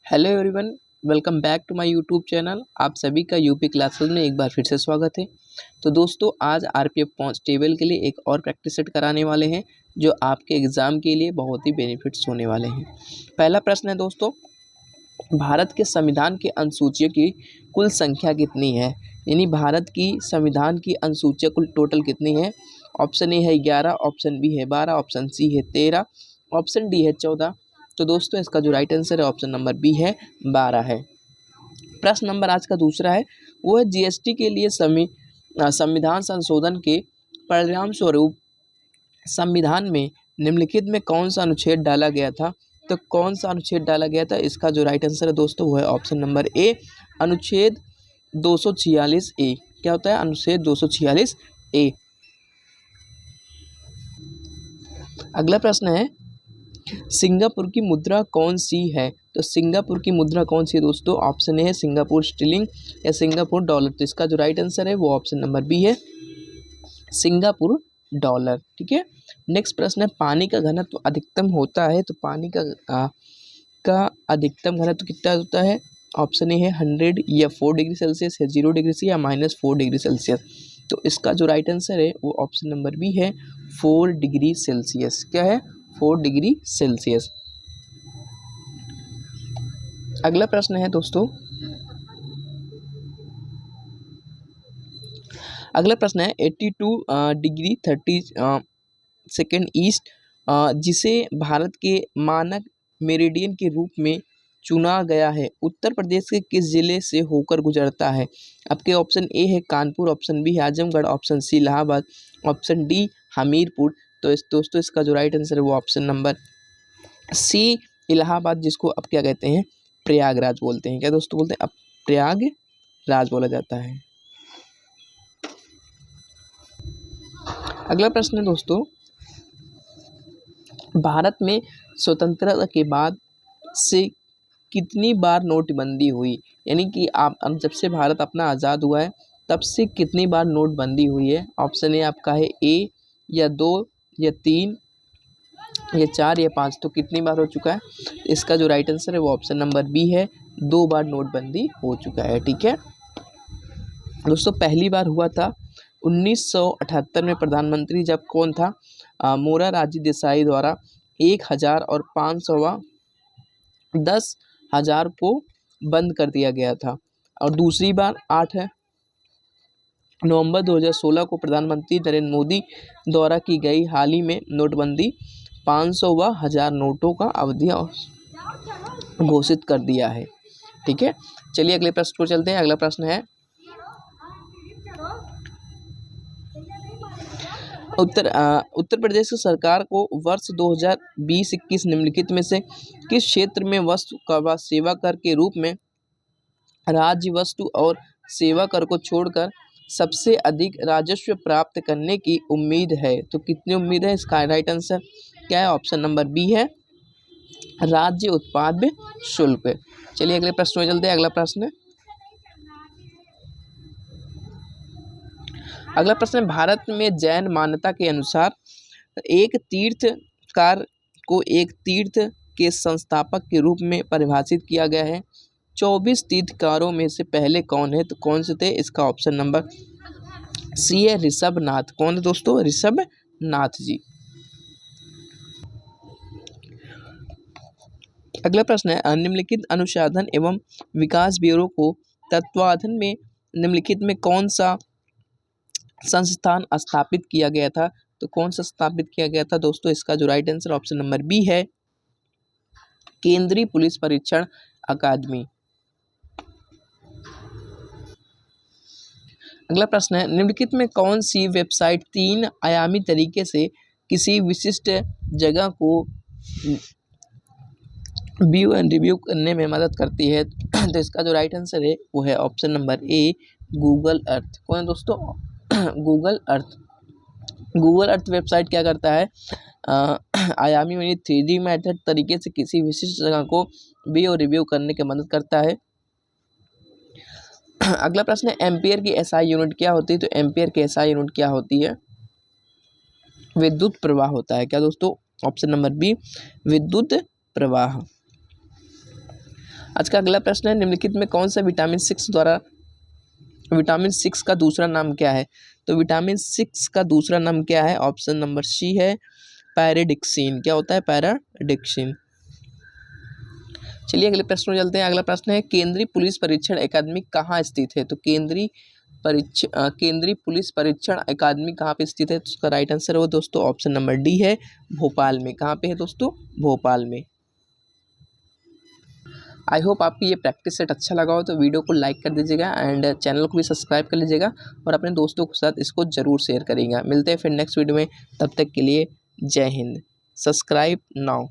Hello everyone, welcome back to my YouTube channel. आप सभी का यूपी क्लासेस में एक बार फिर से स्वागत है। तो दोस्तों, आज आरपीएफ कांस्टेबल के लिए एक और प्रैक्टिस सेट कराने वाले हैं जो आपके एग्ज़ाम के लिए बहुत ही बेनिफिट्स होने वाले हैं। पहला प्रश्न है दोस्तों, भारत के संविधान के अनुसूचियों की कुल संख्या कितनी है? यानी भारत की संविधान की अनुसूचियाँ कुल टोटल कितनी है? ऑप्शन ए है 11, ऑप्शन बी है 12, ऑप्शन सी है 13, ऑप्शन डी है 14। तो दोस्तों, इसका जो राइट आंसर है ऑप्शन नंबर बी है 12 है। प्रश्न नंबर आज का दूसरा है, वो है जीएसटी के लिए संविधान संशोधन के परिणाम स्वरूप संविधान में निम्नलिखित में कौन सा अनुच्छेद डाला गया था? तो कौन सा अनुच्छेद डाला गया था? इसका जो राइट आंसर है दोस्तों वो है ऑप्शन नंबर ए, अनुच्छेद 246 ए। क्या होता है? अनुच्छेद 246 ए। अगला प्रश्न है, सिंगापुर की मुद्रा कौन सी है? तो सिंगापुर की मुद्रा कौन सी है दोस्तों? ऑप्शन ए है सिंगापुर स्टीलिंग या सिंगापुर डॉलर। तो इसका जो राइट आंसर है वो ऑप्शन नंबर बी है, सिंगापुर डॉलर। ठीक है। नेक्स्ट प्रश्न है, पानी का घनत्व अधिकतम होता है तो पानी का अधिकतम घनत्व कितना होता है? ऑप्शन ए है 100 या 4 डिग्री सेल्सियस या 0 डिग्री से या -4 डिग्री सेल्सियस। तो इसका जो राइट आंसर है वो ऑप्शन नंबर बी है, 4 डिग्री सेल्सियस। क्या है? 4 डिग्री सेल्सियस। अगला प्रश्न है दोस्तों, अगला प्रश्न है 82 डिग्री 30 सेकेंड ईस्ट, जिसे भारत के मानक मेरिडियन के रूप में चुना गया है, उत्तर प्रदेश के किस जिले से होकर गुजरता है? आपके ऑप्शन ए है कानपुर, ऑप्शन बी है Azamgarh, option C Allahabad, option D Hamirpur. तो दोस्तों, इसका जो राइट आंसर है वो ऑप्शन नंबर सी इलाहाबाद, जिसको अब क्या कहते हैं? प्रयागराज बोलते हैं। क्या दोस्तों बोलते हैं? अब प्रयागराज बोला जाता है। अगला प्रश्न है दोस्तों, भारत में स्वतंत्रता के बाद से कितनी बार नोटबंदी हुई? यानी कि अब जब से भारत अपना आज़ाद हुआ है तब से कितनी बार नोटबंदी हुई है? ऑप्शन ए आपका है ए या 2 या 3 या 4 या 5। तो कितनी बार हो चुका है? इसका जो राइट आंसर है वो ऑप्शन नंबर बी है, 2 बार नोटबंदी हो चुका है। ठीक है दोस्तों, पहली बार हुआ था 1978 में। प्रधानमंत्री जब कौन था? मोरारजी देसाई द्वारा 1000 और 500 10,000 को बंद कर दिया गया था। और दूसरी बार 8 नवंबर 2016 को प्रधानमंत्री नरेंद्र मोदी द्वारा की गई हाल ही में नोटबंदी 500 व 1000 नोटों का अवधि घोषित कर दिया है। ठीक है, चलिए अगले प्रश्न पर चलते हैं। अगला प्रश्न है, उत्तर प्रदेश की सरकार को वर्ष 2020-21 निम्नलिखित में से किस क्षेत्र में वस्तु व सेवा कर के रूप में राज्य वस्तु और सेवा कर को छोड़कर सबसे अधिक राजस्व प्राप्त करने की उम्मीद है? तो कितनी उम्मीद है? इसका राइट आंसर क्या है? ऑप्शन नंबर बी है, राज्य उत्पाद शुल्क। चलिए अगले प्रश्न में चलते हैं। अगला प्रश्न, अगला प्रश्न, भारत में जैन मान्यता के अनुसार एक तीर्थकार को एक तीर्थ के संस्थापक के रूप में परिभाषित किया गया है। 24 तीर्थकारों में से पहले कौन है? तो कौन से थे? इसका ऑप्शन नंबर सी है, ऋषभनाथ। कौन है दोस्तों? ऋषभनाथ जी। अगला प्रश्न है, निम्नलिखित अनुसंधान एवं विकास ब्यूरो को तत्वावधान में निम्नलिखित में कौन सा संस्थान स्थापित किया गया था? तो कौन सा स्थापित किया गया था दोस्तों? इसका जो right answer option number B है, केंद्रीय पुलिस परीक्षण अकादमी। अगला प्रश्न है, निम्नलिखित में कौन सी वेबसाइट 3 आयामी तरीके से किसी विशिष्ट जगह को व्यू एंड रिव्यू करने में मदद करती है? तो इसका जो राइट आंसर है वो है option number A, Google Earth. कौन है दोस्तों? Google Earth. Google Earth website क्या करता है? आयामी यानी 3D मेथड तरीके से किसी विशिष्ट जगह को व्यू और रिव्यू करने की मदद करता है। अगला प्रश्न है, एम्पियर की एसआई यूनिट क्या होती है? तो एम्पियर की एसआई यूनिट क्या होती है? विद्युत प्रवाह होता है। क्या दोस्तों? ऑप्शन नंबर बी, विद्युत प्रवाह। आज का अगला प्रश्न है, निम्नलिखित में कौन सा विटामिन 6 का दूसरा नाम क्या है? तो विटामिन 6 का दूसरा नाम क्या है? ऑप्शन नंबर सी है पैराडिक्सिन। क्या होता है? पैराडिक्सिन। चलिए अगले प्रश्न में चलते हैं। अगला प्रश्न है, केंद्रीय पुलिस परीक्षण अकादमी कहाँ स्थित है? तो केंद्रीय पुलिस परीक्षण अकादमी कहाँ पे स्थित है? तो उसका राइट आंसर है दोस्तों ऑप्शन नंबर डी है, भोपाल में। कहाँ पे है दोस्तों? भोपाल में। आई होप आपको ये प्रैक्टिस सेट अच्छा लगा हो, तो वीडियो को लाइक कर दीजिएगा एंड चैनल को भी सब्सक्राइब कर लीजिएगा और अपने दोस्तों के साथ इसको ज़रूर शेयर करिएगा। मिलते हैं फिर नेक्स्ट वीडियो में, तब तक के लिए जय हिंद। Subscribe now.